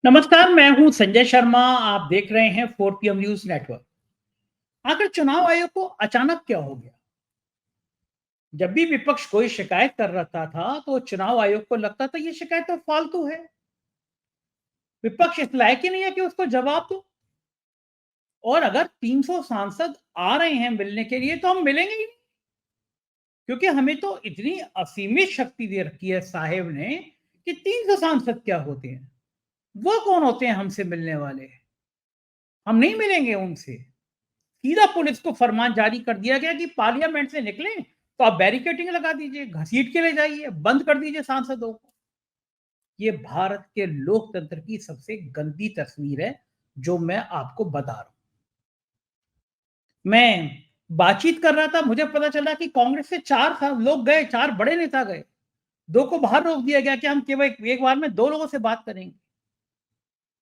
नमस्कार, मैं हूं संजय शर्मा। आप देख रहे हैं 4 पीएम न्यूज़ नेटवर्क। आखिर चुनाव आयोग को अचानक क्या हो गया? जब भी विपक्ष कोई शिकायत कर रहा था, तो चुनाव आयोग को लगता था ये शिकायत तो फालतू है। विपक्ष इस लायक ही नहीं है कि उसको जवाब दो। और अगर 300 सांसद आ रहे हैं मिलने के लिए, तो हम मिलेंगे ही नहीं, क्योंकि हमें तो इतनी असीमित शक्ति दे रखी है साहेब ने कि 300 सांसद क्या होते हैं? वो कौन होते हैं हमसे मिलने वाले? हम नहीं मिलेंगे उनसे। सीधा पुलिस को फरमान जारी कर दिया गया कि पार्लियामेंट से निकले तो आप बैरिकेडिंग लगा दीजिए, घसीट के ले जाइए, बंद कर दीजिए सांसदों को। ये भारत के लोकतंत्र की सबसे गंदी तस्वीर है, जो मैं आपको बता रहा हूं। मैं बातचीत कर रहा था, मुझे पता चला कि कांग्रेस से लोग गए, चार बड़े नेता गए। दो को बाहर रोक दिया गया कि हम केवल एक बार में दो लोगों से बात करेंगे।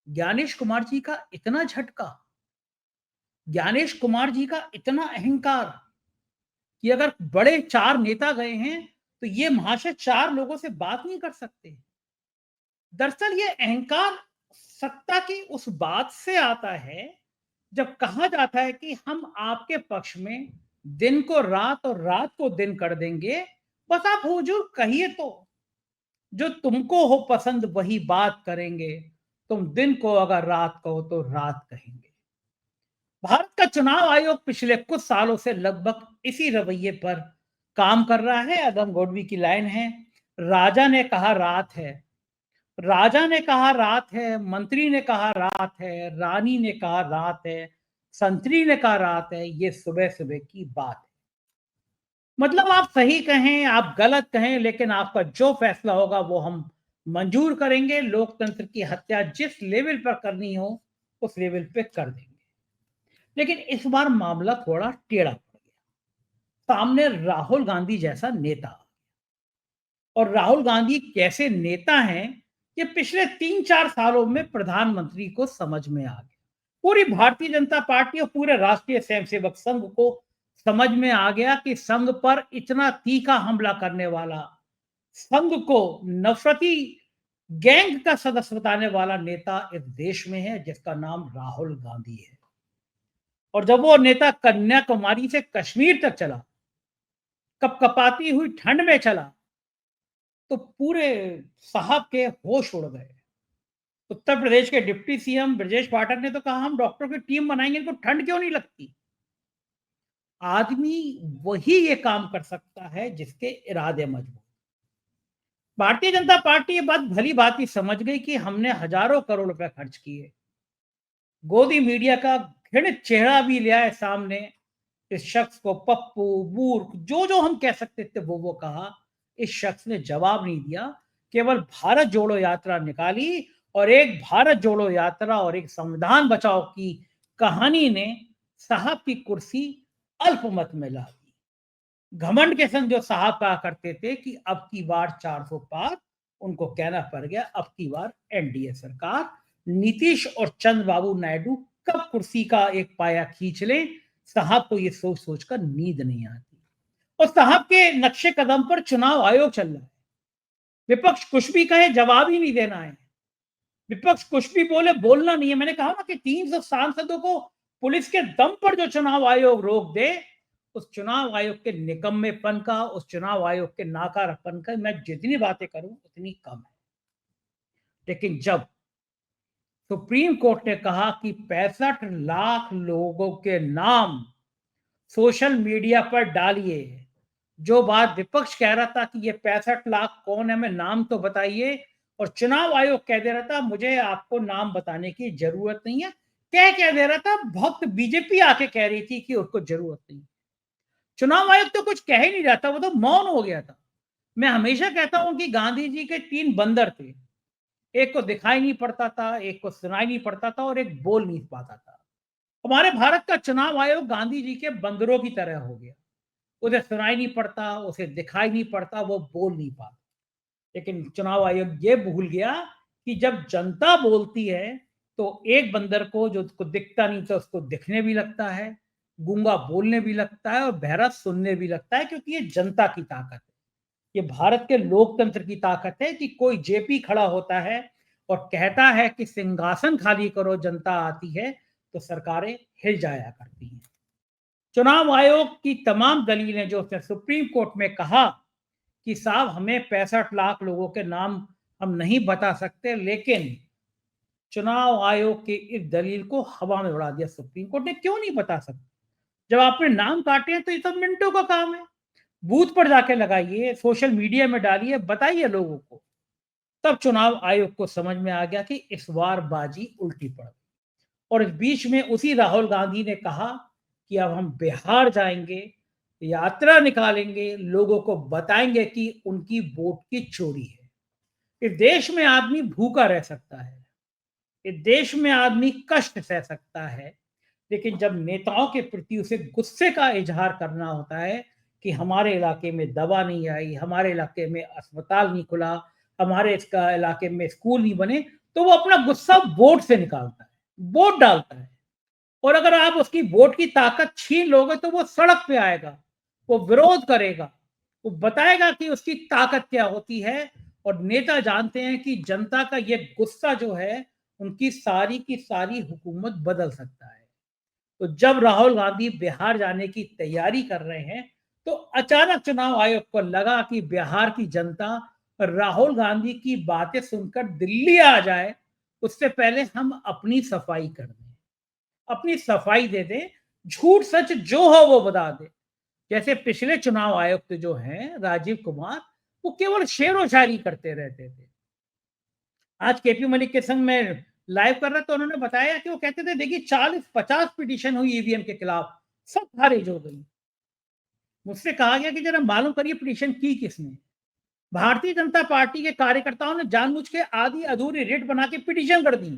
ज्ञानेश कुमार जी का इतना झटका, ज्ञानेश कुमार जी का इतना अहंकार कि अगर बड़े चार नेता गए हैं, तो ये महाशय चार लोगों से बात नहीं कर सकते। दरअसल ये अहंकार सत्ता की उस बात से आता है, जब कहा जाता है कि हम आपके पक्ष में दिन को रात और रात को दिन कर देंगे, बस आप हुजूर कहिए तो। जो तुमको हो पसंद वही बात करेंगे, तुम दिन को अगर रात कहो तो रात कहेंगे। भारत का चुनाव आयोग पिछले कुछ सालों से लगभग इसी रवैये पर काम कर रहा है। अदम गोडवी की लाइन है, राजा ने कहा रात है, राजा ने कहा रात है, मंत्री ने कहा रात है, रानी ने कहा रात है, संतरी ने कहा रात है, ये सुबह सुबह की बात है। मतलब आप सही कहें, आप गलत कहें, लेकिन आपका जो फैसला होगा वो हम मंजूर करेंगे। लोकतंत्र की हत्या जिस लेवल पर करनी हो, उस लेवल पे कर देंगे। लेकिन इस बार मामला थोड़ा टेढ़ा पड़ गया। सामने राहुल गांधी जैसा नेता, और राहुल गांधी कैसे नेता हैं, ये पिछले 3-4 सालों में प्रधानमंत्री को समझ में आ गया। पूरी भारतीय जनता पार्टी और पूरे राष्ट्रीय स्वयंसेवक संघ को समझ में आ गया कि संघ पर इतना तीखा हमला करने वाला, संघ को नफरती गैंग का सदस्य बताने वाला नेता इस देश में है, जिसका नाम राहुल गांधी है। और जब वो नेता कन्याकुमारी से कश्मीर तक चला, कपकपाती हुई ठंड में चला, तो पूरे साहब के होश उड़ गए। उत्तर प्रदेश के डिप्टी सीएम ब्रजेश पाठक ने तो कहा हम डॉक्टरों की टीम बनाएंगे, इनको ठंड क्यों नहीं लगती। आदमी वही ये काम कर सकता है जिसके इरादे मजबूत। भारतीय जनता पार्टी ये बात भली भांति समझ गई कि हमने हजारों करोड़ रुपए खर्च किए। गोदी मीडिया का घृणित चेहरा भी लिया है सामने। इस शख्स को पप्पू, मूर्ख, जो जो हम कह सकते थे वो कहा। इस शख्स ने जवाब नहीं दिया, केवल भारत जोड़ो यात्रा निकाली, और एक भारत जोड़ो यात्रा और एक संविधान बचाओ की कहानी ने साहब की कुर्सी अल्पमत में ला दी। घमंड के संग जो साहब कहा करते थे कि अब की बार 400 पार, उनको कहना पड़ गया अब की बार एनडीए सरकार। नीतीश और चंद्रबाबू नायडू कब कुर्सी का एक पाया खींच लें, साहब को ये सोच सोच कर नींद नहीं आती। और साहब के नक्शे कदम पर चुनाव आयोग चल रहा है। विपक्ष कुछ भी कहे, जवाब ही नहीं देना है। विपक्ष कुछ भी बोले, बोलना नहीं है। मैंने कहा ना कि 300 सांसदों को पुलिस के दम पर जो चुनाव आयोग रोक दे, उस चुनाव आयोग के निकम्मेपन का, उस चुनाव आयोग के नाकारपन का मैं जितनी बातें करूं उतनी कम है। लेकिन जब सुप्रीम कोर्ट ने कहा कि 65 लाख लोगों के नाम सोशल मीडिया पर डालिए, जो बात विपक्ष कह रहा था कि ये 65 लाख कौन है, हमें नाम तो बताइए, और चुनाव आयोग कह दे रहा था मुझे आपको नाम बताने की जरूरत नहीं है। कह दे रहा था, भक्त बीजेपी आके कह रही थी कि उसको जरूरत नहीं। चुनाव आयोग तो कुछ कह ही नहीं रहा था, वो तो मौन हो गया था। मैं हमेशा कहता हूं कि गांधी जी के 3 बंदर थे। एक को दिखाई नहीं पड़ता था, एक को सुनाई नहीं पड़ता था, और एक बोल नहीं पाता था। हमारे भारत का चुनाव आयोग गांधी जी के बंदरों की तरह हो गया। उसे सुनाई नहीं पड़ता, उसे दिखाई नहीं पड़ता, वो बोल नहीं पाता। लेकिन चुनाव आयोग ये भूल गया कि जब जनता बोलती है, तो एक बंदर को जो उसको दिखता नहीं था उसको दिखने भी लगता है, गूंगा बोलने भी लगता है, और बहरा सुनने भी लगता है, क्योंकि ये जनता की ताकत है। ये भारत के लोकतंत्र की ताकत है कि कोई जेपी खड़ा होता है, और कहता है कि सिंहासन खाली करो, जनता आती है तो सरकारें हिल जाया करती हैं। चुनाव आयोग की तमाम दलीलें जो उसने सुप्रीम कोर्ट में कहा कि साहब हमें 65 लाख लोगों के नाम हम नहीं बता सकते, लेकिन चुनाव आयोग की इस दलील को हवा में उड़ा दिया सुप्रीम कोर्ट ने। क्यों नहीं बता सकते? जब आपने नाम काटे हैं तो ये तो मिनटों का काम है। बूथ पर जाके लगाइए, सोशल मीडिया में डालिए, बताइए लोगों को। तब चुनाव आयोग को समझ में आ गया कि इस बार बाजी उल्टी पड़ गई। और इस बीच में उसी राहुल गांधी ने कहा कि अब हम बिहार जाएंगे, यात्रा निकालेंगे, लोगों को बताएंगे कि उनकी वोट की चोरी है। इस देश में आदमी भूखा रह सकता है, इस देश में आदमी कष्ट सह सकता है, लेकिन जब नेताओं के प्रति उसे गुस्से का इजहार करना होता है कि हमारे इलाके में दवा नहीं आई, हमारे इलाके में अस्पताल नहीं खुला, हमारे इसका इलाके में स्कूल नहीं बने, तो वो अपना गुस्सा वोट से निकालता है, वोट डालता है। और अगर आप उसकी वोट की ताकत छीन लोगे तो वो सड़क पे आएगा, वो विरोध करेगा, वो बताएगा कि उसकी ताकत क्या होती है। और नेता जानते हैं कि जनता का ये गुस्सा जो है, उनकी सारी की सारी हुकूमत बदल सकता है। तो जब राहुल गांधी बिहार जाने की तैयारी कर रहे हैं, तो अचानक चुनाव आयोग को लगा कि बिहार की जनता राहुल गांधी की बातें सुनकर दिल्ली आ जाए, उससे पहले हम अपनी सफाई कर दें, अपनी सफाई दे दें, झूठ सच जो हो वो बता दें। जैसे पिछले चुनाव आयुक्त जो हैं राजीव कुमार, वो केवल शेर व शायरी करते रहते थे। आज केपी मलिक के संग में लाइव कर रहा तो उन्होंने बताया कि वो कहते थे देखिए 40-50 पिटीशन हुई ईवीएम के खिलाफ, सब खारिज हो गई। मुझसे कहा गया कि जरा मालूम करिए पिटीशन की किसने। भारतीय जनता पार्टी के कार्यकर्ताओं ने जानबूझ के आधी अधूरी रिट बना के पिटीशन कर दी,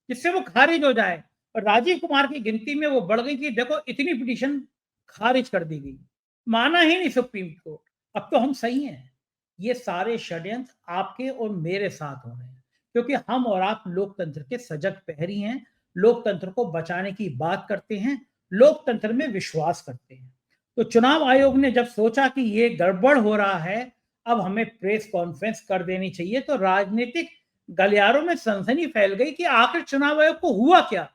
जिससे वो खारिज हो जाए। और राजीव कुमार की गिनती में वो बढ़ गई कि देखो इतनी पिटीशन खारिज कर दी गई। माना ही नहीं सुप्रीम कोर्ट। अब तो हम सही हैं। ये सारे षड्यंत्र आपके और मेरे साथ हो रहे हैं, क्योंकि हम और आप लोकतंत्र के सजग प्रहरी हैं, लोकतंत्र को बचाने की बात करते हैं, लोकतंत्र में विश्वास करते हैं। तो चुनाव आयोग ने जब सोचा कि ये गड़बड़ हो रहा है, अब हमें प्रेस कॉन्फ्रेंस कर देनी चाहिए, तो राजनीतिक गलियारों में सनसनी फैल गई कि आखिर चुनाव आयोग को हुआ क्या।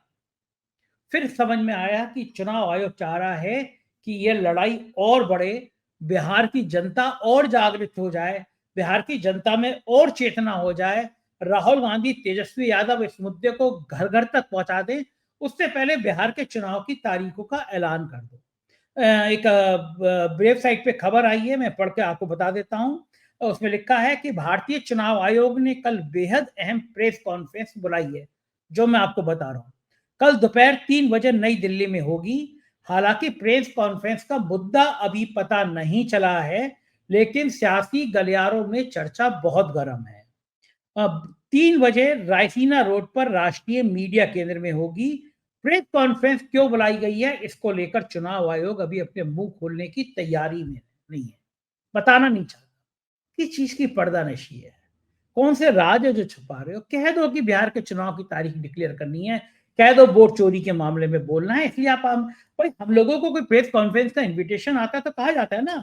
फिर समझ में आया कि चुनाव आयोग चाह रहा है कि ये लड़ाई और बढ़े, बिहार की जनता और जागृत हो जाए, बिहार की जनता में और चेतना हो जाए, राहुल गांधी तेजस्वी यादव इस मुद्दे को घर घर तक पहुंचा दें, उससे पहले बिहार के चुनाव की तारीखों का ऐलान कर दो। एक ब्रेव साइट पे खबर आई है, मैं पढ़ के आपको बता देता हूं। उसमें लिखा है कि भारतीय चुनाव आयोग ने कल बेहद अहम प्रेस कॉन्फ्रेंस बुलाई है, जो मैं आपको बता रहा हूं। कल दोपहर 3 बजे नई दिल्ली में होगी। हालांकि प्रेस कॉन्फ्रेंस का मुद्दा अभी पता नहीं चला है, लेकिन सियासी गलियारों में चर्चा बहुत गर्म है। अब 3 बजे रायसीना रोड पर राष्ट्रीय मीडिया केंद्र में होगी। प्रेस कॉन्फ्रेंस क्यों बुलाई गई है, इसको लेकर चुनाव आयोग अभी अपने मुंह खोलने की तैयारी में नहीं है, बताना नहीं चाहता। किस चीज की पर्दानशी है, कौन से राज है जो छुपा रहे हो। कह दो कि बिहार के चुनाव की तारीख डिक्लेयर करनी है, कह दो वोट चोरी के मामले में बोलना है, इसलिए आप हम लोगों को कोई प्रेस कॉन्फ्रेंस का इनविटेशन आता है तो कहा जाता है ना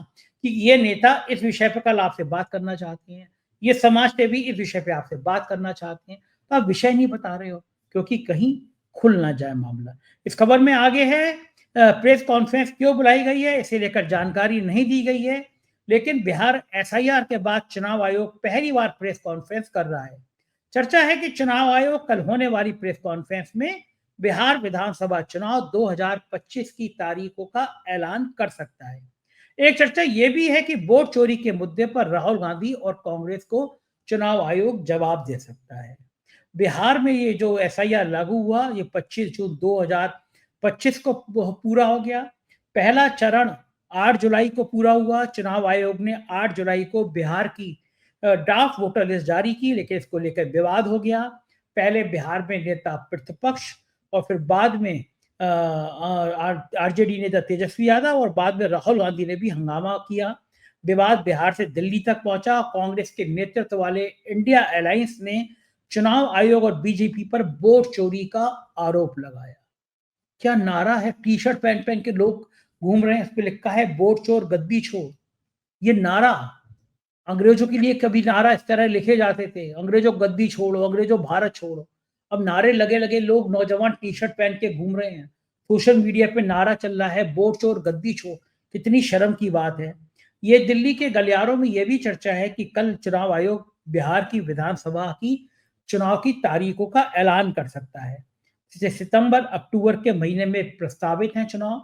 कि ये नेता इस विषय पर कल आपसे बात करना चाहते हैं, ये समाज सेवी इस विषय पे आपसे बात करना चाहते हैं। तो आप विषय नहीं बता रहे हो, क्योंकि कहीं खुल ना जाए मामला। इस खबर में आगे है प्रेस कॉन्फ्रेंस क्यों बुलाई गई है, इसे लेकर जानकारी नहीं दी गई है, लेकिन बिहार एसआईआर के बाद चुनाव आयोग पहली बार प्रेस कॉन्फ्रेंस कर रहा है। चर्चा है कि चुनाव आयोग कल होने वाली प्रेस कॉन्फ्रेंस में बिहार विधानसभा चुनाव 2025 की तारीखों का ऐलान कर सकता है। एक चर्चा यह भी है कि वोट चोरी के मुद्दे पर राहुल गांधी और कांग्रेस को चुनाव आयोग जवाब दे सकता है। बिहार में ये जो एसआईआर लागू हुआ, ये 25 जून 2025 को पूरा हो गया। पहला चरण 8 जुलाई को पूरा हुआ। चुनाव आयोग ने 8 जुलाई को बिहार की ड्राफ्ट वोटर लिस्ट जारी की, लेकिन इसको लेकर विवाद हो गया। पहले बिहार में नेता प्रतिपक्ष और फिर बाद में आरजेडी नेता तेजस्वी यादव और बाद में राहुल गांधी ने भी हंगामा किया। विवाद बिहार से दिल्ली तक पहुंचा। कांग्रेस के नेतृत्व वाले इंडिया अलायंस ने चुनाव आयोग और बीजेपी पर वोट चोरी का आरोप लगाया। क्या नारा है, टी शर्ट पहन पहन के लोग घूम रहे हैं, इस पे लिखा है वोट चोर गद्दी छोड़। ये नारा अंग्रेजों के लिए कभी नारा इस तरह लिखे जाते थे, अंग्रेजों गद्दी छोड़ो, अंग्रेजों भारत छोड़ो। अब नारे लगे-लगे लोग नौजवान टी-शर्ट पहन के घूम रहे हैं। सोशल मीडिया पे नारा चल रहा है, वोट चोर, गद्दी चोर। कितनी शर्म की बात है। ये दिल्ली के गलियारों में ये भी चर्चा है कि कल चुनाव आयोग बिहार की विधानसभा की चुनाव की तारीखों का ऐलान कर सकता है। जैसे सितंबर, अक्टूबर के महीने में प्रस्तावित हैं चुनाव।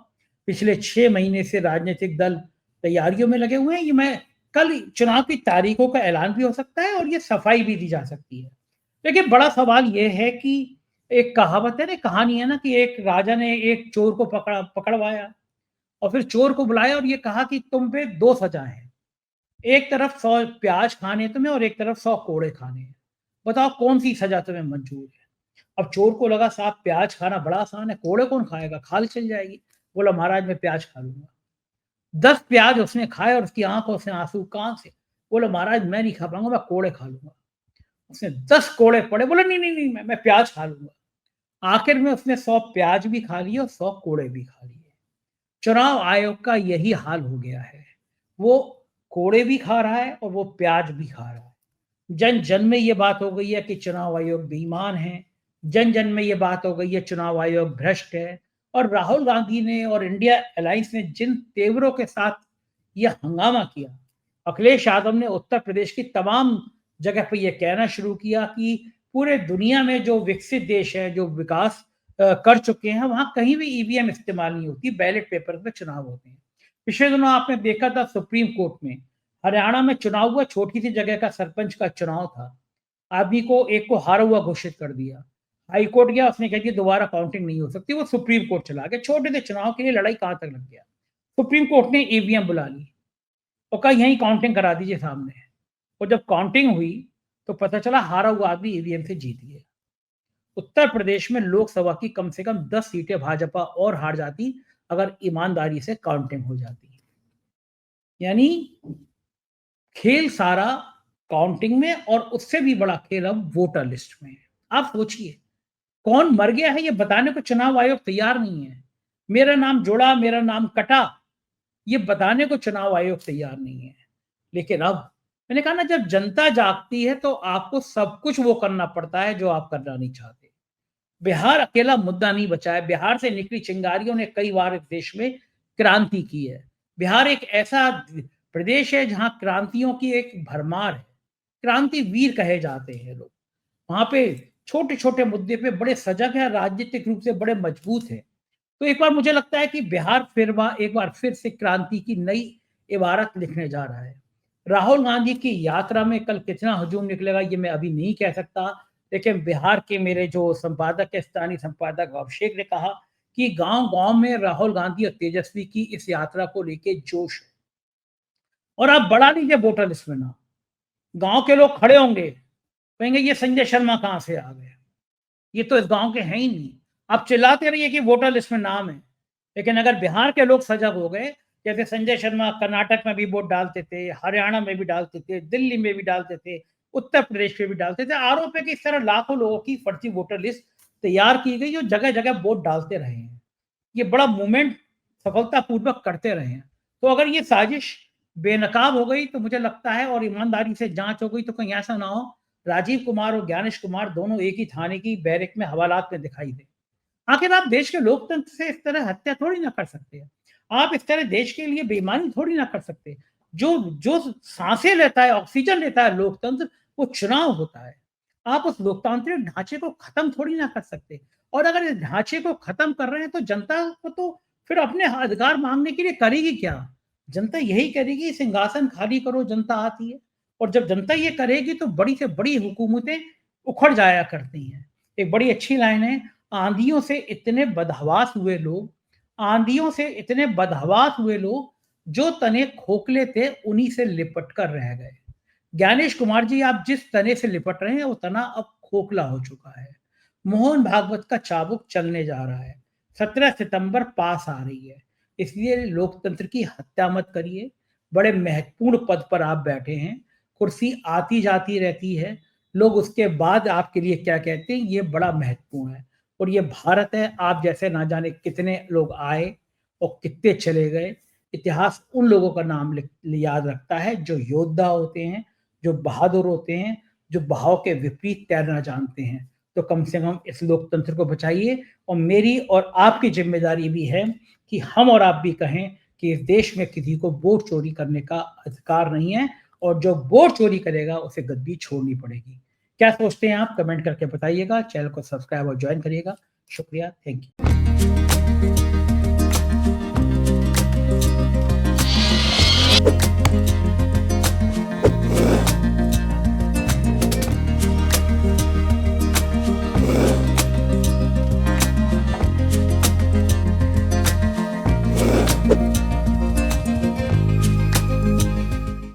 पिछले 6 महीने से राजनीतिक दल तैयारियों में लगे हुए हैं। ये मैं कल चुनाव की तारीखों का ऐलान भी हो सकता है और ये सफाई भी दी जा सकती है। देखिए, बड़ा सवाल ये है कि एक कहावत है ना, कहानी है ना कि एक राजा ने एक चोर को पकड़वाया और फिर चोर को बुलाया और ये कहा कि तुम पे 2 सज़ा हैं। एक तरफ 100 प्याज खाने तुम्हें और एक तरफ 100 कोड़े खाने हैं। बताओ कौन-सी सज़ा तुम्हें मंज़ूर है? अब चोर को लगा साहब प्याज खाना बड़ा आसान है, कोड़े कौन खाएगा? खाल चल जाएगी। बोला महाराज मैं प्याज खा लूँगा। 10 प्याज उसने खाए और उसकी आँखों से आँसू कहाँ से? बोला महाराज मैं नहीं खा पाऊँगा, मैं कोड़े खा लूँगा। उसने 10 कोड़े पड़े, बोला नहीं, नहीं, नहीं मैं प्याज खा लूँगा। आखिर में उसने 100 प्याज भी खा लिए और 100 कोड़े भी खा लिए। चुनाव आयोग का यही हाल हो गया है। वो कोड़े भी खा रहा है और वो प्याज भी खा रहा है। जन-जन में ये बात हो गई है कि चुनाव आयोग बेईमान है। जन-जन में ये बात हो गई है चुनाव आयोग भ्रष्ट है और राहुल गांधी ने और इंडिया अलायंस ने जिन तेवरों के साथ ये हंगामा किया, अखिलेश यादव ने उत्तर प्रदेश की तमाम जगह पे ये कहना शुरू किया कि पूरे दुनिया में जो विकसित देश है, जो विकास कर चुके हैं, वहाँ कहीं भी ईवीएम इस्तेमाल नहीं होती, बैलेट पेपर पे चुनाव होते हैं। पिछले दिनों आपने देखा था सुप्रीम कोर्ट में हरियाणा में चुनाव हुआ, छोटी-सी जगह का सरपंच का चुनाव था। आदमी को एक को हारा हुआ घोषित कर दिया। हाई कोर्ट गया, उसने कह दिया दोबारा काउंटिंग नहीं हो सकती, वो सुप्रीम कोर्ट चला गया। छोटे से चुनाव के लिए लड़ाई कहाँ तक लग गया। सुप्रीम कोर्ट ने ईवीएम बुला ली और कहा यहीं काउंटिंग करा दीजिए सामने। और जब काउंटिंग हुई, तो पता चला हारा हुआ आदमी ईवीएम से जीत गया। उत्तर प्रदेश में लोकसभा की कम से कम 10 सीटें भाजपा और हार जाती, अगर ईमानदारी से काउंटिंग हो जाती। यानी खेल सारा काउंटिंग में और उससे भी बड़ा खेल अब वोटर लिस्ट में है। आप सोचिए, कौन मर गया है ये बताने को चुनाव आयोग तैयार नहीं है। मेरा नाम जुड़ा, मेरा नाम कटा, ये बताने को चुनाव आयोग तैयार नहीं है। लेकिन अब मैंने कहा ना जब जनता जागती है तो आपको सब कुछ वो करना पड़ता है जो आप करना नहीं चाहते। बिहार अकेला मुद्दा नहीं बचा है। बिहार से निकली चिंगारियों ने कई बार इस देश में क्रांति की है। बिहार एक ऐसा प्रदेश है जहाँ क्रांतियों की एक भरमार है। क्रांतिवीर कहे जाते हैं लोग। वहाँ पे छोटे-छोटे मुद्दे पे बड़े सजग हैं, राजनीतिक रूप से बड़े मजबूत हैं। तो एक बार मुझे लगता है कि बिहार एक बार फिर से क्रांति की नई इबारत लिखने जा रहा है। राहुल गांधी की यात्रा में कल कितना हजूम निकलेगा ये मैं अभी नहीं कह सकता, लेकिन बिहार के मेरे जो संपादक है, स्थानीय संपादक अभिषेक ने कहा कि गांव-गांव में राहुल गांधी और तेजस्वी की इस यात्रा को लेके जोश है। और आप बढ़ा लीजिए वोटर लिस्ट में नाम, गांव के लोग खड़े होंगे, कहेंगे ये संजय शर्मा कहाँ से आ गए, ये तो इस गांव के हैं ही नहीं। आप चिल्लाते रहिए कि वोटर लिस्ट में नाम है, लेकिन अगर बिहार के लोग सजग हो गए, जैसे संजय शर्मा कर्नाटक में भी वोट डालते थे, हरियाणा में भी डालते थे, दिल्ली में भी डालते थे, उत्तर प्रदेश में भी डालते थे, आरोप है कि इस तरह लाखों लोगों की फर्जी वोटर लिस्ट तैयार की गई जो जगह जगह वोट डालते रहे हैं। ये बड़ा मूवमेंट सफलतापूर्वक करते रहे हैं। तो अगर ये साजिश बेनकाब हो गई तो मुझे लगता है और ईमानदारी से जांच हो गई तो कहीं ऐसा ना हो राजीव कुमार और ज्ञानेश कुमार दोनों एक ही थाने की बैरक में हवालात में दिखाई दे। आखिर आप देश के लोकतंत्र से इस तरह हत्या थोड़ी ना कर सकते हैं। आप इस तरह देश के लिए बेईमानी थोड़ी ना कर सकते। जो जो सांसें लेता है, ऑक्सीजन लेता है लोकतंत्र, वो चुनाव होता है। आप उस लोकतांत्रिक ढांचे को खत्म थोड़ी ना कर सकते। और अगर इस ढांचे को खत्म कर रहे हैं तो जनता को तो फिर अपने अधिकार मांगने के लिए करेगी क्या? जनता यही करेगी सिंहासन खाली करो जनता आती है। और जब जनता ये करेगी तो बड़ी से बड़ी हुकूमतें उखड़ जाया करती हैं। एक बड़ी अच्छी लाइन है, आंधियों से इतने बदहवास हुए लोग, आंधियों से इतने बदहवास हुए लोग, जो तने खोखले थे उन्हीं से लिपट कर रह गए। ज्ञानेश कुमार जी आप जिस तने से लिपट रहे हैं वो तना अब खोखला हो चुका है। मोहन भागवत का चाबुक चलने जा रहा है। 17 सितंबर पास आ रही है, इसलिए लोकतंत्र की हत्या मत करिए। बड़े महत्वपूर्ण पद पर आप बैठे हैं, कुर्सी आती जाती रहती है, लोग उसके बाद आपके लिए क्या कहते हैं ये बड़ा महत्वपूर्ण है। और ये भारत है, आप जैसे ना जाने कितने लोग आए और कितने चले गए, इतिहास उन लोगों का नाम याद रखता है जो योद्धा होते हैं, जो बहादुर होते हैं, जो बहाव के विपरीत तैरना जानते हैं। तो कम से कम इस लोकतंत्र को बचाइए, और मेरी और आपकी जिम्मेदारी भी है कि हम और आप भी कहें कि इस देश में किसी को वोट चोरी करने का अधिकार नहीं है, और जो वोट चोरी करेगा उसे गद्दी छोड़नी पड़ेगी। क्या सोचते हैं आप? कमेंट करके बताइएगा। चैनल को सब्सक्राइब और ज्वाइन करिएगा। शुक्रिया, थैंक यू।